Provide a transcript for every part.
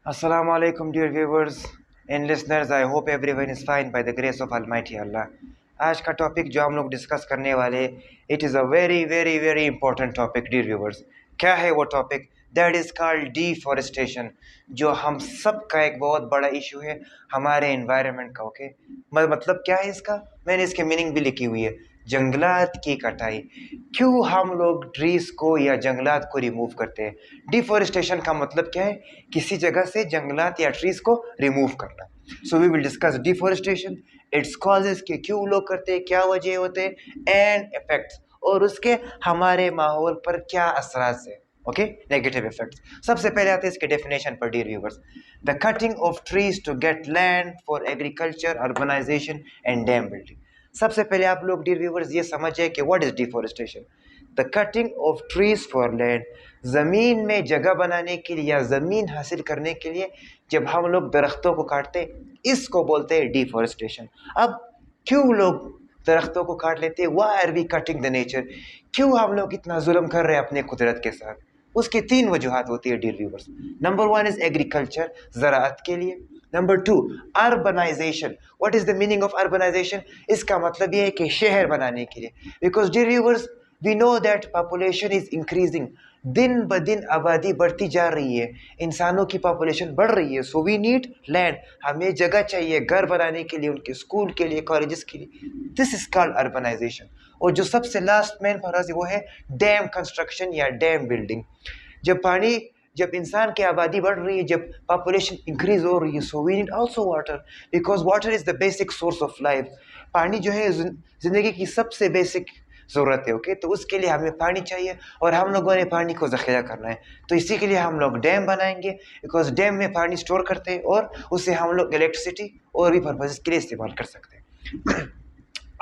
Assalamu alaikum dear viewers and listeners. I hope everyone is fine by the grace of Almighty Allah. आज का topic जो हम लोग discuss करने वाले, it is a very very very important topic dear viewers. क्या है वो टॉपिक? दैट इज़ कॉल्ड डिफॉरेस्टेशन, जो हम सब का एक बहुत बड़ा इशू है हमारे एनवायरनमेंट का. ओके, मतलब क्या है इसका? मैंने इसकी मीनिंग भी लिखी हुई है. जंगलात की कटाई. क्यों हम लोग ट्रीज को या जंगलात को रिमूव करते हैं? डिफॉरेस्टेशन का मतलब क्या है? किसी जगह से जंगलात या ट्रीज को रिमूव करना. So we will discuss deforestation, its causes के क्यों लोग करते हैं, क्या वजह होते हैं, एंड इफेक्ट्स, और उसके हमारे माहौल पर क्या असरात है. Okay, negative effects. सबसे पहले आते हैं इसके डेफिनेशन पर dear viewers. The cutting of trees to get land for agriculture, urbanisation and dam building. सबसे पहले आप लोग डियर व्यूवर्स ये समझिए कि what is deforestation. The cutting of trees for land, ज़मीन में जगह बनाने के लिए या ज़मीन हासिल करने के लिए जब हम लोग दरख्तों को काटते हैं, इसको बोलते हैं डिफॉरेस्टेशन. अब क्यों लोग दरख्तों को काट लेते हैं? Why are we cutting the nature? क्यों हम लोग इतना जुल्म कर रहे हैं अपने कुदरत के साथ? उसकी तीन वजूहत होती है dear viewers. Number one is agriculture, ज़राअत के लिए. Number two, urbanisation. What is the meaning of urbanisation? इसका मतलब ये है कि शहर बनाने के लिए. Because dear viewers, we know that population is increasing. दिन ब दिन आबादी बढ़ती जा रही है, इंसानों की पॉपुलेशन बढ़ रही है. So we need land. हमें जगह चाहिए घर बनाने के लिए, उनके स्कूल के लिए, कॉलेजेस के लिए. This is called urbanisation. और जो सबसे लास्ट मेन फर्ज है वो है डैम कंस्ट्रक्शन या डैम बिल्डिंग. जब इंसान की आबादी बढ़ रही है, जब पॉपुलेशन इंक्रीज हो रही है, so we need also water, because water is the basic source of life. पानी जो है जिंदगी की सबसे बेसिक ज़रूरत है. ओके, तो उसके लिए हमें पानी चाहिए और हम लोगों ने पानी को ज़ख़ीरा करना है. तो इसी के लिए हम लोग डैम बनाएंगे, बिकॉज डैम में पानी स्टोर करते हैं और उससे हम लोग इलेक्ट्रिसिटी और भी पर्पज़ के लिए इस्तेमाल कर सकते हैं.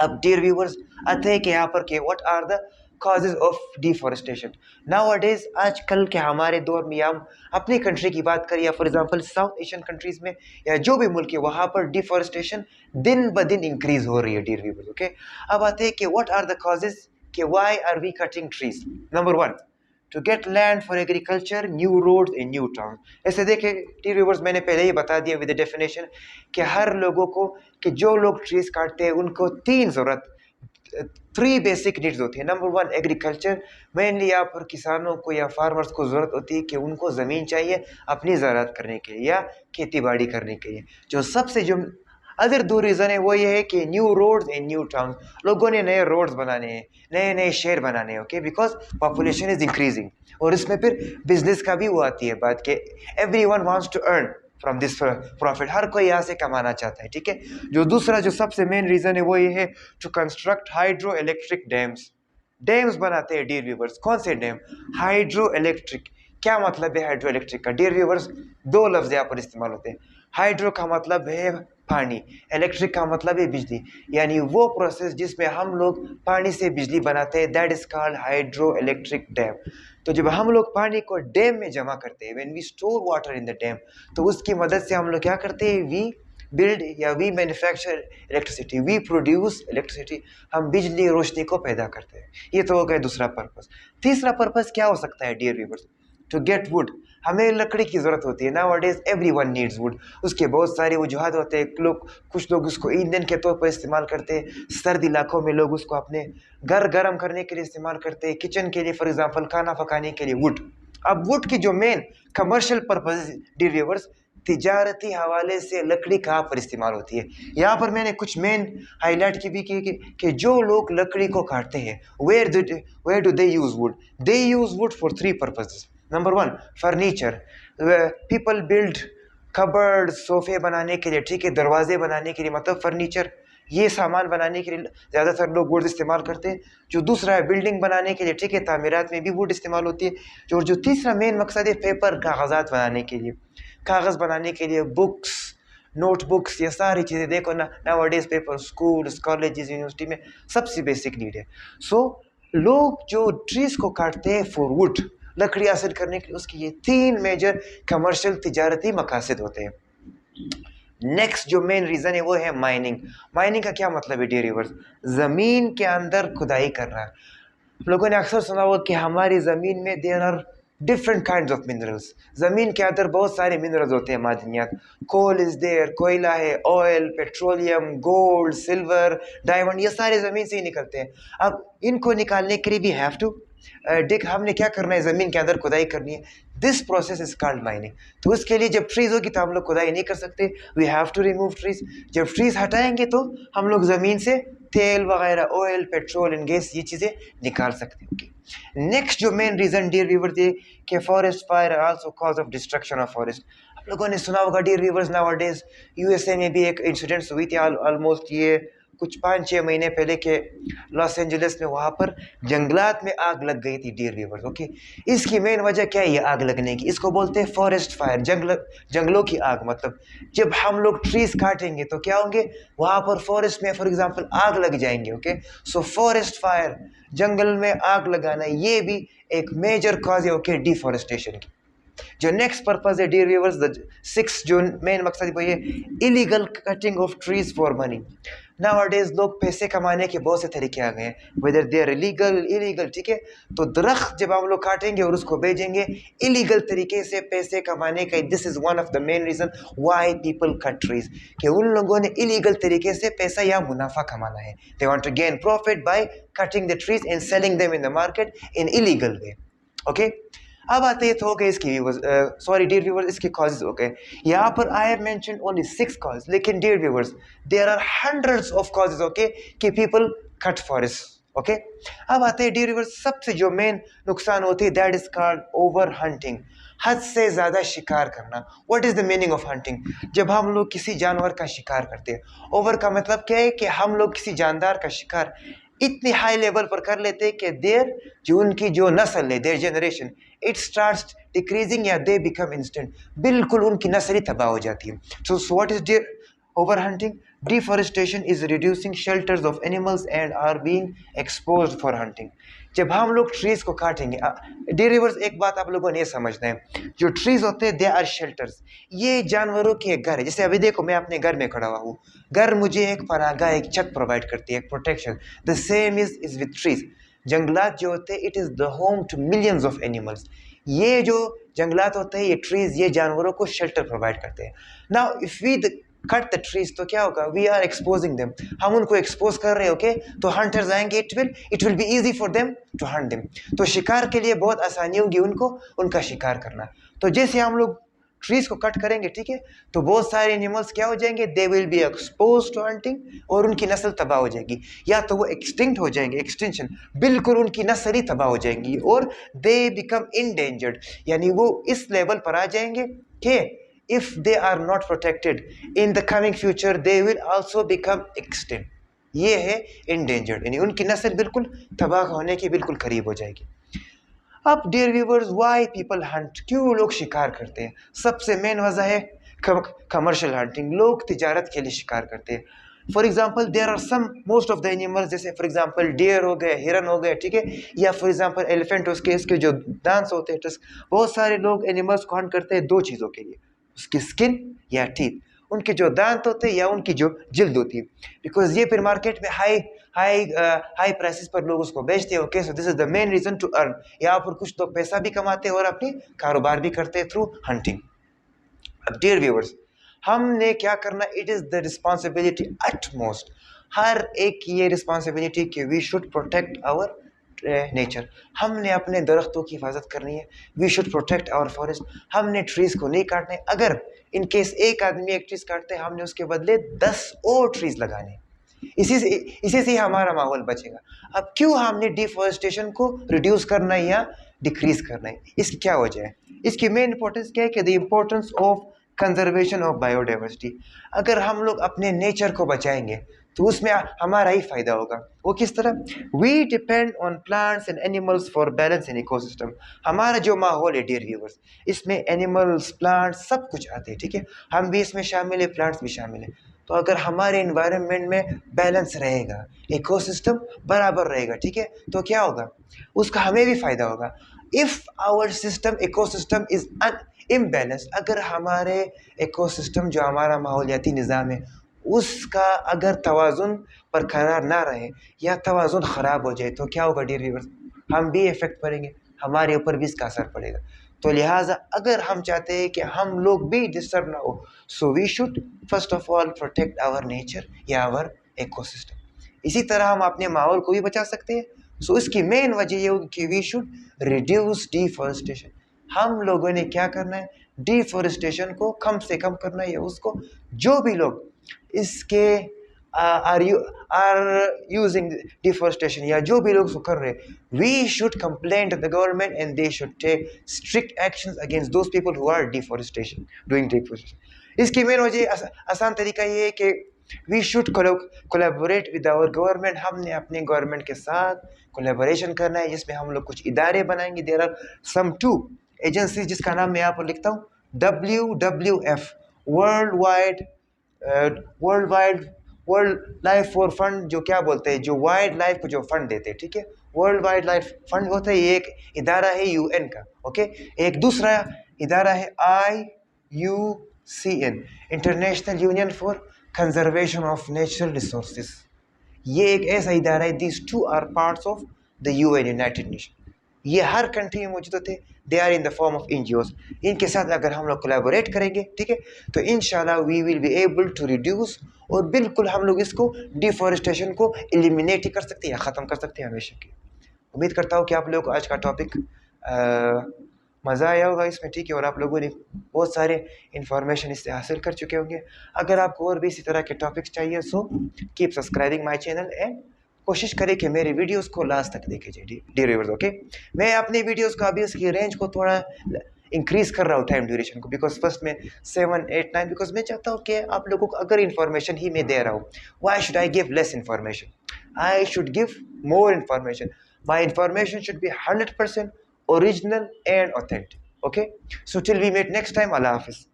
अब डियर व्यूवर्स, आते हैं कि यहाँ पर के what are the causes of deforestation. Nowadays, आजकल के हमारे दौर में, हम अपनी कंट्री की बात करें या for example south Asian countries में या जो भी मुल्क है वहाँ पर डिफॉरेस्टेशन दिन ब दिन इंक्रीज हो रही है डियर व्यूवर्स. ओके, अब आते हैं कि व्हाट आर द कॉजेज, कि why are we cutting trees. Number one, to get land for agriculture, new roads in new town. ऐसे देखें डियर व्यूवर्स, मैंने पहले ही बता दिया विद द डेफिनेशन कि हर लोगों को, कि जो लोग ट्रीज काटते हैं उनको तीन ज़रूरत, थ्री बेसिक नीड्स होती है. Number one, agriculture. मेनली यहाँ पर किसानों को या फार्मर्स को ज़रूरत होती है कि उनको ज़मीन चाहिए अपनी ज़राअत करने के लिए या खेती बाड़ी करने के लिए. जो अदर दो रीज़न है वो ये है कि new roads and new town. लोगों ने नए रोड्स बनाने हैं, नए नए शहर बनाने हैं. Okay, because population is increasing. और इसमें फिर बिजनेस का भी वो आती है बात कि everyone wants to earn from this profit. हर कोई यहाँ से कमाना चाहता है. ठीक है, जो दूसरा जो सबसे मेन रीज़न है वो ये है to construct hydroelectric dams. Dams बनाते हैं डियर व्यूवर्स. कौन से डैम? Hydro electric. क्या मतलब है हाइड्रो इलेक्ट्रिक का? डियर व्यूवर्स, दो लफ्ज़ यहाँ पर इस्तेमाल होते हैं. हाइड्रो का मतलब है पानी, इलेक्ट्रिक का मतलब है बिजली. यानी वो प्रोसेस जिसमें हम लोग पानी से बिजली बनाते हैं, that is called hydro electric dam. तो जब हम लोग पानी को डैम में जमा करते हैं, when we store water in the dam, तो उसकी मदद से हम लोग क्या करते हैं? वी बिल्ड या we manufacture electricity, we produce electricity. हम बिजली रोशनी को पैदा करते हैं. ये तो हो गया दूसरा पर्पस. तीसरा पर्पस क्या हो सकता है dear viewers? To get wood. हमें लकड़ी की ज़रूरत होती है. Nowadays everyone needs wood. उसके बहुत सारे वजूहत होते हैं. कुछ लोग उसको ईंधन के तौर पर इस्तेमाल करते हैं. सर्द इलाकों में लोग उसको अपने घर गर्म करने के लिए इस्तेमाल करते हैं. किचन के लिए फॉर एग्जांपल, खाना पकाने के लिए वुड. अब वुड की जो main commercial purpose dear viewers, तिजारती हवाले से लकड़ी कहाँ पर इस्तेमाल होती है. यहाँ पर मैंने कुछ मेन हाईलाइट की भी की कि जो लोग लकड़ी को काटते हैं, where do they use wood? They use wood for three purposes. Number one, furniture. People build cupboard, सोफे बनाने के लिए. ठीक है, दरवाजे बनाने के लिए, मतलब फर्नीचर, ये सामान बनाने के लिए ज़्यादातर लोग वुड इस्तेमाल करते हैं. जो दूसरा है बिल्डिंग बनाने के लिए. ठीक है, तामीरात में भी वुड इस्तेमाल होती है. जो तीसरा मेन मकसद है पेपर, कागजात बनाने के लिए. कागज़ बनाने के लिए बुक्स, नोटबुक्स, ये सारी चीज़ें देखो ना. Nowadays paper school, colleges, university में सबसे बेसिक नीड है. सो लोग जो ट्रीज को काटते हैं फॉर वुड, लकड़ी हासिल करने के लिए, उसकी ये तीन मेजर कमर्शियल तिजारती मकासद होते हैं. नेक्स्ट जो मेन रीज़न है वो है माइनिंग. माइनिंग का क्या मतलब है डियर व्यूअर्स? ज़मीन के अंदर खुदाई करना. लोगों ने अक्सर सुना होगा कि हमारी ज़मीन में there are different kind of minerals. ज़मीन के अंदर बहुत सारे मिनरल्स होते हैं, मादनियात। कोल इज़ देयर, कोयला है, oil, petroleum, gold, silver, diamond, ये सारे ज़मीन से ही निकलते हैं। अब इनको निकालने के लिए वी हैव टू डिग, हमने क्या करना है, ज़मीन के अंदर खुदाई करनी है। This process is called mining. तो उसके लिए जब ट्रीज होगी तो हम लोग खुदाई नहीं कर सकते, we have to remove trees. जब ट्रीज हटाएंगे तो हम लोग ज़मीन से तेल वगैरह, ऑयल, पेट्रोल एंड गैस, ये चीज़ें निकाल सकते हैं। ओके, नेक्स्ट जो मेन रीज़न डियर व्यूअर्स ये कि forest fire also cause of destruction of forest. आप लोगों ने सुना होगा डियर व्यूअर्स, नाउअडेज यूएसए में भी एक इंसिडेंट्स हुई थी ऑलमोस्ट ये कुछ 5-6 महीने पहले के लॉस एंजलिस में, वहाँ पर जंगलात में आग लग गई थी डियर व्यूअर्स। ओके, इसकी मेन वजह क्या है ये आग लगने की? इसको बोलते हैं फॉरेस्ट फायर, जंगलों की आग। मतलब जब हम लोग ट्रीज काटेंगे तो क्या होंगे, वहाँ पर फॉरेस्ट में फॉर एग्जांपल आग लग जाएंगे। ओके, सो फॉरेस्ट फायर, जंगल में आग लगाना, ये भी एक मेजर कॉज है ओके डिफॉरेस्टेशन की। जो नेक्स्ट पर्पज है डियर व्यूअर्स, द सिक्स जो मेन मकसद वो ये illegal cutting of trees for money. Nowadays लोग पैसे कमाने के बहुत से तरीके आ गए हैं, whether they are legal illegal. ठीक है, तो दरख्त जब हम लोग काटेंगे और उसको बेचेंगे इलीगल तरीके से पैसे कमाने का, this is one of the main reason why people cut trees, कि उन लोगों ने इलीगल तरीके से पैसा या मुनाफा कमाना है। They want to gain profit by cutting the trees and selling them in the market in illegal way. Okay, अब आते हैं तो हो गए इसकी सॉरी डियर व्यूवर्स, इसके कॉजेज हो गए। यहाँ पर I have mention only 6 cause, लेकिन dear viewers there are hundreds of causes okay कि पीपल कट फॉरेस्ट। ओके, अब आते हैं डियर व्यूवर्स सबसे जो मेन नुकसान होती है, that is called over hunting, हद से ज़्यादा शिकार करना। What is the meaning of hunting? जब हम लोग किसी जानवर का शिकार करते हैं, ओवर का मतलब क्या है कि हम लोग किसी जानदार का शिकार इतनी हाई लेवल पर कर लेते हैं कि देर जो उनकी जो नस्ल है, देर जनरेशन, इट स्टार्ट्स डिक्रीजिंग या दे बिकम इंस्टेंट, बिल्कुल उनकी नस्ल ही तबाह हो जाती है। So what is dear over hunting? Deforestation is reducing shelters of animals and are being exposed for hunting. जब हम लोग ट्रीज को काटेंगे, डियर व्यूअर्स एक बात आप लोगों ने समझना है, जो ट्रीज होते हैं दे आर शेल्टर्स, ये जानवरों के एक घर है। जैसे अभी देखो मैं अपने घर में खड़ा हुआ हूँ, घर मुझे एक पनाहगाह, एक छत प्रोवाइड करती है, एक protection. The same is with trees. जंगलात जो होते हैं it is the home to millions of animals. ये जो जंगलात होते हैं, ये ट्रीज, ये जानवरों को शेल्टर प्रोवाइड करते हैं। Now if we cut the trees तो क्या होगा, वी आर एक्सपोजिंग देम, हम उनको एक्सपोज कर रहे हैं। ओके, तो हंटर्स आएंगे, it will be easy for them to hunt them. तो शिकार के लिए बहुत आसानी होगी उनको उनका शिकार करना। तो जैसे हम लोग ट्रीज को कट करेंगे, ठीक है, तो बहुत सारे एनिमल्स क्या हो जाएंगे, they will be expose to hunting, और उनकी नस्ल तबाह हो जाएगी, या तो वो एक्सटिंक्ट हो जाएंगे, एक्सटिंक्शन, बिल्कुल उनकी नस्ल ही तबाह हो जाएंगी, और दे बिकम इंडेंजर्ड, यानी वो इस लेवल पर आ जाएंगे कि if they are not protected in the coming future they will also become extinct। ये है endangered, यानी उनकी नस्ल बिल्कुल तबाह होने के बिल्कुल करीब हो जाएगी। अब dear viewers, why people hunt, क्यों लोग शिकार करते हैं? सबसे मेन वजह है कमर्शियल हंटिंग, लोग तिजारत के लिए शिकार करते हैं। For example there are some most of the animals, जैसे फॉर एग्जाम्पल डियर हो गए, हिरन हो गए, ठीक है, या फॉर एग्जाम्पल एलिफेंट, उसके इसके जो दांत होते हैं, बहुत सारे लोग एनिमल्स को हंट करते हैं दो चीज़ों के लिए, उसकी स्किन या टीथ, उनके जो दांत होते हैं या उनकी जो जिल्द होती है, बिकॉज ये फिर मार्केट में हाई प्राइसेस पर लोग उसको बेचते हैं। Okay, so this is the main reason to earn. यहाँ पर कुछ लोग पैसा भी कमाते हैं और अपनी कारोबार भी करते हैं थ्रू हंटिंग। अब डियर व्यूअर्स, हमने क्या करना, it is the responsibility utmost, हर एक की ये रिस्पॉन्सिबिलिटी कि we should protect our nature, हमने अपने दरख्तों की हिफाजत करनी है, we should protect our forest, हमने ट्रीज़ को नहीं काटने। अगर इन केस एक आदमी एक ट्रीज़ काटते हैं, हमने उसके बदले 10 और ट्रीज़ लगाने, इसी से हमारा माहौल बचेगा। अब क्यों हमने डिफॉरेस्टेशन को रिड्यूस करना है या डिक्रीज करना है, इसकी क्या वजह है? इसकी मेन इंपॉर्टेंस क्या है कि the importance of conservation of biodiversity. अगर हम लोग अपने नेचर को बचाएंगे तो उसमें हमारा ही फायदा होगा। वो किस तरह? We depend on plants and animals for balance in ecosystem. हमारा जो माहौल है डियर व्यूअर्स, इसमें एनिमल्स, प्लांट्स सब कुछ आते हैं, ठीक है, हम भी इसमें शामिल है, प्लांट्स भी शामिल है। तो अगर हमारे इन्वायरमेंट में बैलेंस रहेगा, इकोसिस्टम बराबर रहेगा, ठीक है, तो क्या होगा, उसका हमें भी फायदा होगा। If our system ecosystem is imbalance, अगर हमारे इकोसिस्टम जो हमारा माहौलियाती निज़ाम है उसका अगर तवाज़ुन बरकरार ना रहे या तवाज़ुन ख़राब हो जाए तो क्या होगा डियर व्यूअर्स, हम भी इफेक्ट पड़ेंगे। हमारे ऊपर भी इसका असर पड़ेगा। तो लिहाजा अगर हम चाहते हैं कि हम लोग भी डिस्टर्ब ना हो, so we should first of all protect our nature या आवर इकोसिस्टम। इसी तरह हम अपने माहौल को भी बचा सकते हैं। सो इसकी मेन वजह ये होगी कि वी शुड रिड्यूस डिफॉरेस्टेशन। हम लोगों ने क्या करना है, डिफॉरेस्टेशन को कम से कम करना है। उसको जो भी लोग इसके आर यूजिंग डिफॉरेस्टेशन या जो भी लोग कर रहे हैं, we should complain to the government and they should take strict actions against those people who are deforestation doing deforestation. इसकी मेन वजह आसान तरीका ये है कि we should collaborate with our government. हमने अपने गवर्नमेंट के साथ कोलैबोरेशन करना है, जिसमें हम लोग कुछ इदारे बनाएंगे। देयर आर सम 2 एजेंसीज जिसका नाम मैं यहाँ पर लिखता हूँ, WWF, world wide world life for fund, जो क्या बोलते हैं, जो वाइल्ड लाइफ को जो फंड देते हैं, ठीक है, वर्ल्ड वाइल्ड लाइफ फंड होता है, ये एक इदारा है UN का। ओके, एक दूसरा इदारा है IUCN, international union for conservation of natural resources. ये एक ऐसा इदारा है, this 2 are parts of the UN, united nation. ये हर कंट्री में मौजूद होते हैं, they are in the form of NGOs। इनके साथ अगर हम लोग कोलैबोरेट करेंगे, ठीक है, तो इंशाल्लाह we will be able to reduce, और बिल्कुल हम लोग इसको डिफॉरेस्टेशन को एलिमिनेट ही कर सकते हैं या ख़त्म कर सकते हैं हमेशा की। उम्मीद करता हूँ कि आप लोगों को आज का टॉपिक मज़ा आया होगा इसमें, ठीक है, और आप लोगों ने बहुत सारे इन्फॉर्मेशन इससे हासिल कर चुके होंगे। अगर आपको और भी इसी तरह के टॉपिक्स चाहिए, so keep subscribing my channel and कोशिश करें कि मेरे वीडियोस को लास्ट तक देखे जाए डियर व्यूअर्स। ओके, मैं अपनी वीडियोस का अभी उसकी रेंज को थोड़ा इंक्रीज़ कर रहा हूँ, टाइम ड्यूरेशन को, बिकॉज फर्स्ट में 7, 8, 9, बिकॉज मैं चाहता हूँ कि आप लोगों को अगर इन्फॉर्मेशन ही मैं दे रहा हूँ, why should I give less information, I should give more information. My information should be 100% original and authentic. Okay, so till we meet next time, Allah Hafiz.